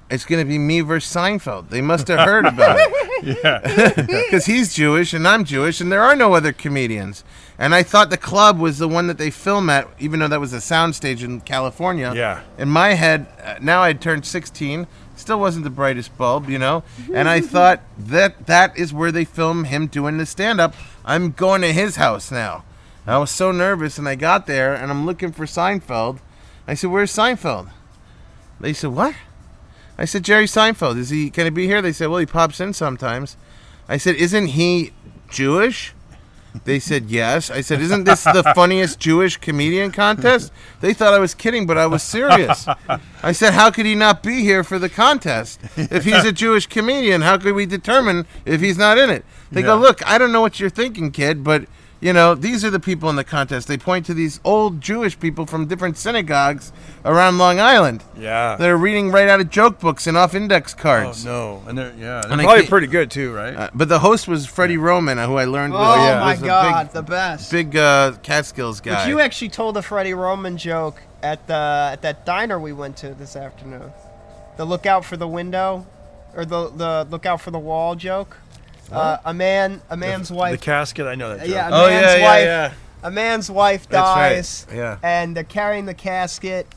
it's going to be me versus Seinfeld. They must have heard about it. Yeah. Because he's Jewish and I'm Jewish and there are no other comedians. And I thought the club was the one that they film at, even though that was a soundstage in California. Yeah. In my head, now I'd turned 16. Still wasn't the brightest bulb, and I thought that is where they film him doing the stand-up. I'm going to his house now. I was so nervous, and I got there, and I'm looking for Seinfeld. I said, "Where's Seinfeld?" They said, "What?" I said, "Jerry Seinfeld. Can he be here?" They said, "Well, he pops in sometimes." I said, "Isn't he Jewish?" They said, "Yes." I said, "Isn't this the funniest Jewish comedian contest?" They thought I was kidding, but I was serious. I said, "How could he not be here for the contest? If he's a Jewish comedian, how could we determine if he's not in it?" They go, "Look, I don't know what you're thinking, kid, but, these are the people in the contest." They point to these old Jewish people from different synagogues around Long Island. Yeah. They're reading right out of joke books and off index cards. Oh, no. And they're And probably pretty good, too, right? But the host was Freddie Roman, who I learned Oh, was my a God, the best. big Catskills guy. But you actually told a Freddie Roman joke at that diner we went to this afternoon. The look out for the window, or the look out for the wall joke. A man's wife. The casket, I know that joke. Yeah, a man's wife. yeah. A man's wife That's right, dies, yeah. and they're carrying the casket,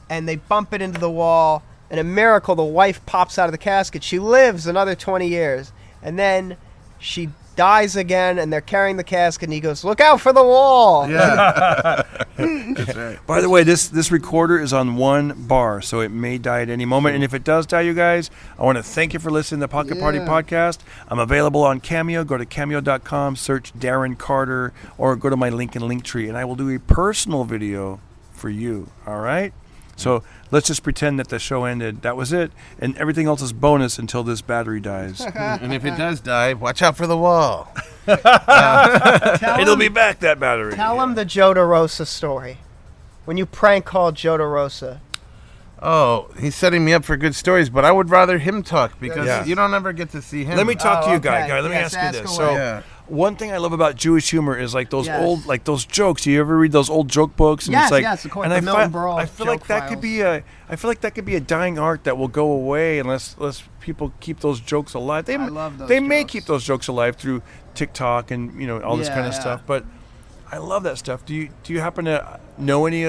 and they bump it into the wall, and a miracle, the wife pops out of the casket. She lives another 20 years, and then she dies again, and they're carrying the casket, and he goes, "Look out for the wall." Yeah. That's right. By the way, this recorder is on 1 bar, so it may die at any moment. And if it does die, you guys, I want to thank you for listening to the Pocket Party Podcast. I'm available on Cameo. Go to cameo.com, search Darren Carter, or go to my link in Linktree, and I will do a personal video for you. All right? So let's just pretend that the show ended. That was it. And everything else is bonus until this battery dies. And if it does die, watch out for the wall. It'll be back, that battery. Tell him the Joe DeRosa story. When you prank called Joe DeRosa. Oh, he's setting me up for good stories, but I would rather him talk because Yeah. you don't ever get to see him. Let me talk to you, okay. Guy. Let me Yes, ask you ask this. away. So, Yeah. one thing I love about Jewish humor is like those Yes. old, like those jokes. Do you ever read those old joke books? And Yes, it's like, yes, of course, And the I Milton fi- Berle I feel joke like that could files. be a. I feel like that could be a dying art that will go away unless people keep those jokes alive. I love those They may jokes. keep those jokes alive through TikTok and all this kind of Yeah. stuff. But I love that stuff. Do you happen to know any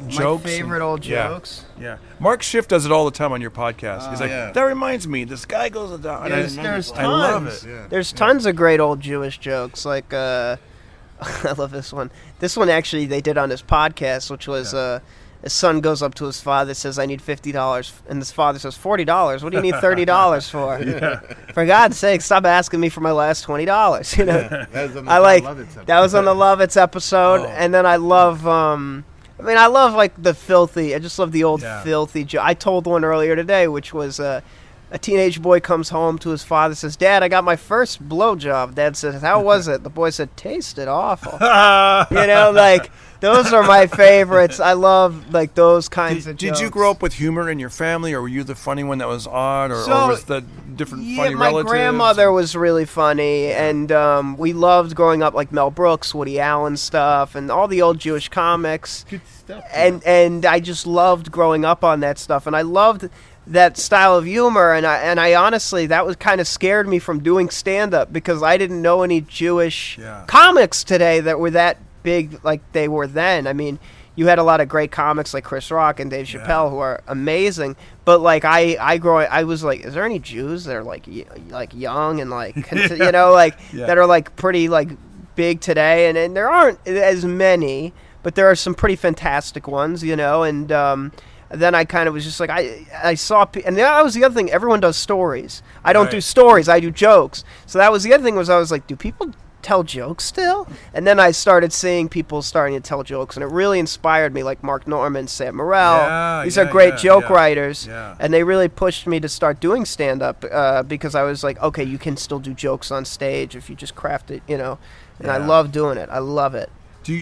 jokes? My favorite old Yeah. jokes. Yeah, Mark Schiff does it all the time on your podcast. He's like, yeah. that reminds me, this guy goes down. There's tons. I love it. Yeah. There's tons of great old Jewish jokes. Like, I love this one. This one actually they did on his podcast, which was his son goes up to his father, says, "I need $50," and his father says, "$40? What do you need $30 for?" For God's sake, stop asking me for my last $20. That was on the I like Lovitz episode. that was on the Lovitz episode, Oh. and then I love. I love like the filthy. I just love the old Yeah. filthy. I told one earlier today, which was a teenage boy comes home to his father, says, "Dad, I got my first blowjob." Dad says, "How was it?" The boy said, "Tasted awful." Like those are my favorites. I love like those kinds of jokes. Did you grow up with humor in your family, or were you the funny one that was odd, or So, was the different Yeah, funny my relatives? grandmother was really funny, and we loved growing up like Mel Brooks, Woody Allen stuff, and all the old Jewish comics. Good stuff. And I just loved growing up on that stuff, and I loved that style of humor, and I honestly that was kind of scared me from doing stand up because I didn't know any Jewish Yeah. comics today that were that big like they were then. I mean, you had a lot of great comics like Chris Rock and Dave Chappelle who are amazing, but like I was like, is there any Jews that are like young and like that are like pretty like big today? And there aren't as many, but there are some pretty fantastic ones, and then I kind of was just like, I saw, and that was the other thing. Everyone does stories. I don't do Right. stories. I do jokes. So that was the other thing was I was like, do people tell jokes still? And then I started seeing people starting to tell jokes, and it really inspired me, like Mark Norman, Sam Morrell. Yeah, These yeah, are great yeah, joke yeah. writers, Yeah. and they really pushed me to start doing stand-up because I was like, okay, you can still do jokes on stage if you just craft it, And I Yeah. love doing it. I love it.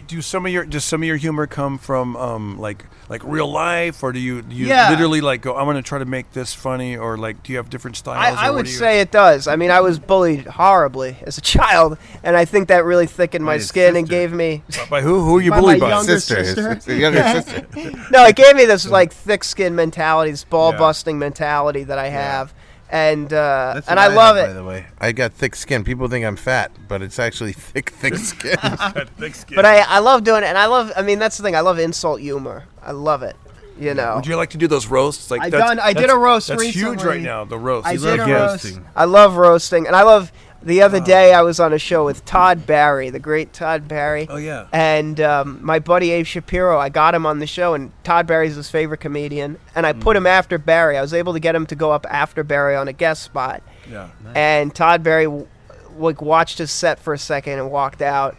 Does some of your humor come from like real life, or do you Yeah. literally like go, I'm going to try to make this funny, or like do you have different styles? I or what would do you- say it does. I mean, I was bullied horribly as a child, and I think that really thickened my his skin and sister. gave me. By who are you By bullied my by? younger Sister, sister. his younger sister. No, it gave me this like thick skin mentality, this ball Yeah. busting mentality that I have, and That's and what I love have, it. By the way, I got thick skin. People think I'm fat, but it's actually thick skin. Thick skin. But I love doing it, and I mean that's the thing. I love insult humor. I love it. Would you like to do those roasts? Like I did a roast That's huge recently. right now. The roast. I You did love a roasting. roast. I love roasting, and I love The other day, I was on a show with Todd Barry, the great Todd Barry. Oh, yeah. And my buddy Abe Shapiro, I got him on the show, and Todd Barry's his favorite comedian. And I put him after Barry. I was able to get him to go up after Barry on a guest spot. Yeah. And Todd Barry watched his set for a second and walked out.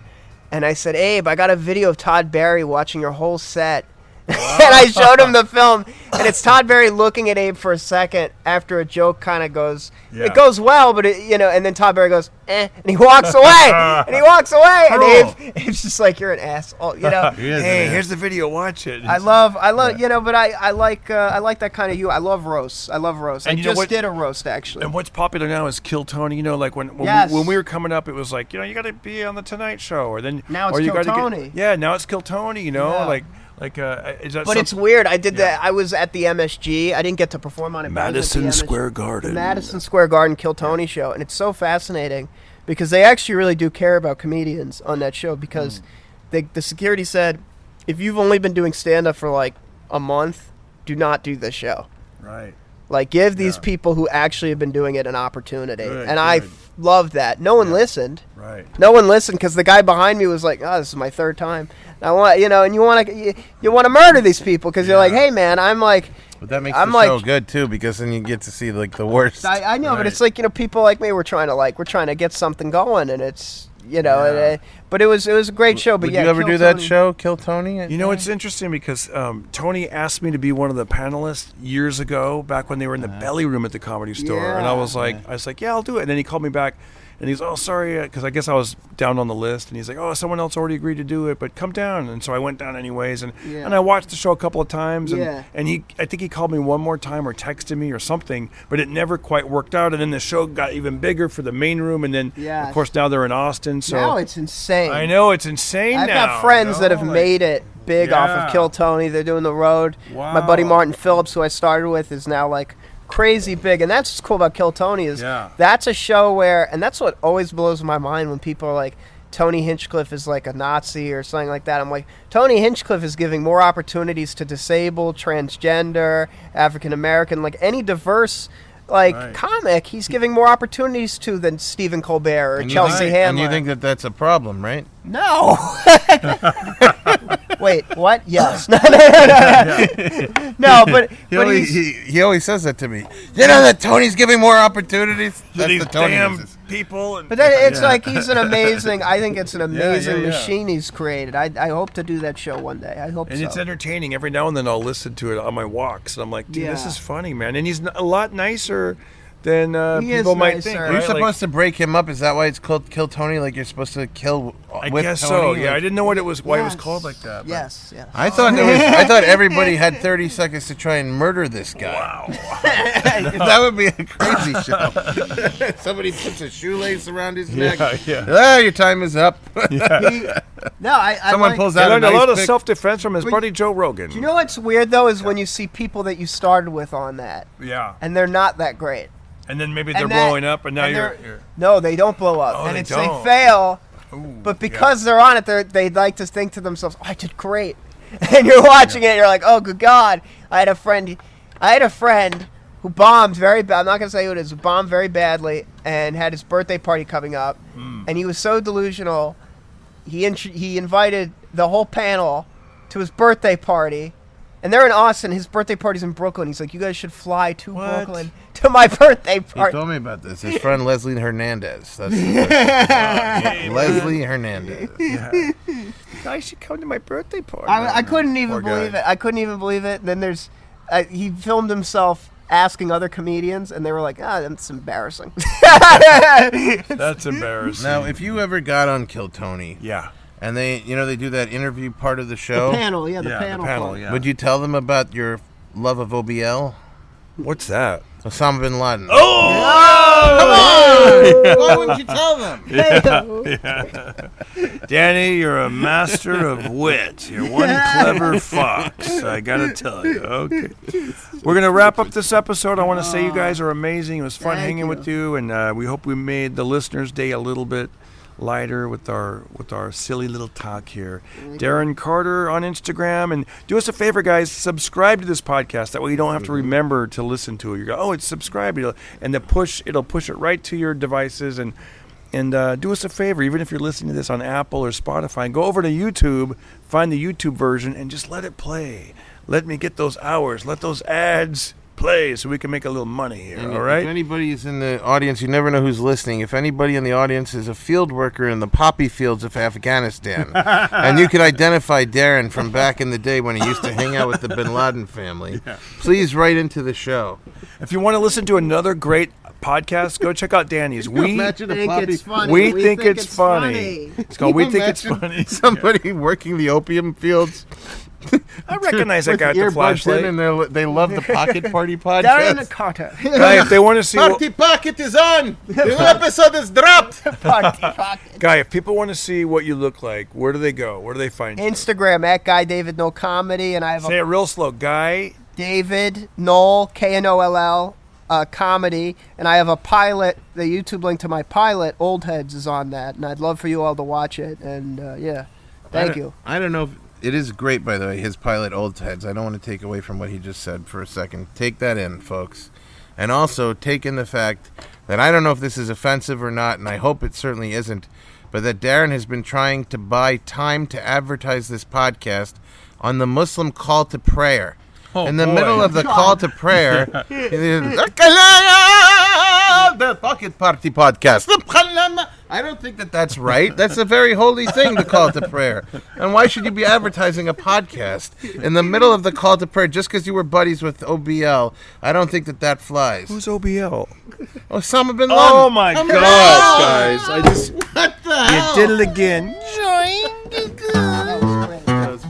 And I said, Abe, I got a video of Todd Barry watching your whole set. And I showed him the film, and it's Todd Barry looking at Abe for a second after a joke kind of goes, it goes well, but and then Todd Barry goes, and he walks away, and Abe's just like, you're an asshole, Hey, here's the video, watch it. I love, but I like that kind of I love roasts. And I just did a roast actually. And what's popular now is Kill Tony. Like when we were coming up, it was like, you got to be on the Tonight Show, or then now it's Kill Tony. Now it's Kill Tony. Is that? But it's weird. I did that. I was at the MSG. I didn't get to perform on it. Madison Square Garden. The Madison Square Garden Kill Tony show, and it's so fascinating because they actually really do care about comedians on that show. Because the security said, if you've only been doing stand up for like a month, do not do this show. Right. Like, give these people who actually have been doing it an opportunity. I loved that. No one listened. Right. No one listened because the guy behind me was like, "Oh, this is my third time." I want, and you want to murder these people because you're like, "Hey, man, I'm like." But that makes the show good too, because then you get to see like the worst. I know, but it's like people like me. We're trying to get something going, and it's but it was a great show. But Would you ever do that show, Kill Tony? It's interesting because Tony asked me to be one of the panelists years ago, back when they were in the belly room at the Comedy Store, and I was like, yeah, I'll do it. And then he called me back. And he's, oh, sorry, because I guess I was down on the list. And he's like, oh, someone else already agreed to do it, but come down. And so I went down anyways. And I watched the show a couple of times. And I think he called me one more time or texted me or something, but it never quite worked out. And then the show got even bigger for the main room. And then, of course, now they're in Austin. So now it's insane. I know, it's insane I've now. got friends that have made it big off of Kill Tony. They're doing the road. Wow. My buddy Martin Phillips, who I started with, is now like crazy big, and that's what's cool about Kill Tony is that's a show where, and that's what always blows my mind when people are like, Tony Hinchcliffe is like a Nazi or something like that. I'm like, Tony Hinchcliffe is giving more opportunities to disabled, transgender, African American, like any diverse comic, he's giving more opportunities to than Stephen Colbert or Chelsea Handler. And you think that that's a problem, right? No. Wait, what? Yes. No, but he always says that to me. You know that Tony's giving more opportunities? That's these the Tony damn business. people. But then it's like he's an amazing, I think it's an amazing machine he's created. I hope to do that show one day. I hope and so. It's entertaining. Every now and then I'll listen to it on my walks. And I'm like, dude, this is funny, man. And he's a lot nicer than people might think. Are you supposed to break him up? Is that why it's called Kill Tony? Like you're supposed to kill I with guess Tony? so. Yeah, I didn't know what it was. Why it was called like that. Yes. I thought everybody had 30 seconds to try and murder this guy. Wow. That would be a crazy show. Somebody puts a shoelace around his neck. Yeah. Your time is up. Someone pulls I out learned a a lot of pick. self-defense from his buddy Joe Rogan. You know what's weird though is when you see people that you started with on that, and they're not that great. And then maybe they're blowing up, and now you're no, they don't blow up, Oh, and they it's don't. they fail. But because they're on it, they like to think to themselves, "I did great," and you're watching it, you're like, "Oh, good God!" I had a friend who bombed very bad. I'm not gonna say who it is. Who bombed very badly and had his birthday party coming up, and he was so delusional. He invited the whole panel to his birthday party. And they're in Austin. His birthday party's in Brooklyn. He's like, you guys should fly to Brooklyn to my birthday party. He told me about this. His friend Leslie Hernandez. That's Leslie Hernandez. You guys should come to my birthday party. I couldn't even believe it. I couldn't even believe it. And then he filmed himself asking other comedians, and they were like, that's embarrassing. That's embarrassing. Now, if you ever got on Kill Tony, and they do that interview part of the show, the panel, the panel. Yeah. Would you tell them about your love of OBL? What's that? Osama bin Laden. Oh! Come on! Why wouldn't you tell them? Danny, you're a master of wit. You're one clever fox. I gotta tell you. Okay. We're gonna wrap up this episode. I want to say you guys are amazing. It was fun hanging with you, and we hope we made the listeners' day a little bit lighter with our silly little talk here. Darren Carter on Instagram, and do us a favor, guys, subscribe to this podcast. That way you don't have to remember to listen to it. You go, it's subscribed, and it'll push it right to your devices, and And do us a favor, even if you're listening to this on Apple or Spotify, go over to YouTube, find the YouTube version, and just let it play. Let me get those hours. Let those ads play so we can make a little money here, And all right? If anybody is in the audience, you never know who's listening. If anybody in the audience is a field worker in the poppy fields of Afghanistan, and you can identify Darren from back in the day when he used to hang out with the Bin Laden family, please write into the show. If you want to listen to another great podcast, go check out Danny's. We think it's funny. it's funny. It's called We Think It's Funny. Somebody working the opium fields. I recognize that guy with the Earbuds flashlight. in and they love the Pocket Party podcast. Darren Carter. Guy, if they want to see Party Pocket is on. The new episode is dropped. Guy, if people want to see what you look like, where do they go? Where do they find you? Instagram at Guy David Knoll Comedy, and I have Say it real slow. Guy David Knoll Knoll comedy, and I have a pilot. The YouTube link to my pilot, Old Heads, is on that, and I'd love for you all to watch it. And thank you. I don't know if it is great, by the way, his pilot Old Heads. I don't want to take away from what he just said for a second. Take that in, folks. And also take in the fact that I don't know if this is offensive or not, and I hope it certainly isn't, but that Darren has been trying to buy time to advertise this podcast on the Muslim call to prayer. In the middle of the call to prayer, the Pocket Party podcast. I don't think that that's right. That's a very holy thing, the call to prayer. And why should you be advertising a podcast in the middle of the call to prayer just because you were buddies with OBL? I don't think that that flies. Who's OBL? Osama bin Laden. Oh my gosh, guys! I just What the hell? you did it again.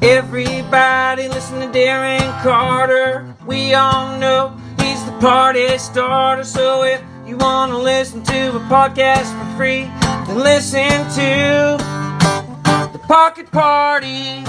Everybody listen to Darren Carter. We all know he's the party starter. So if you want to listen to a podcast for free, then listen to the Pocket Party.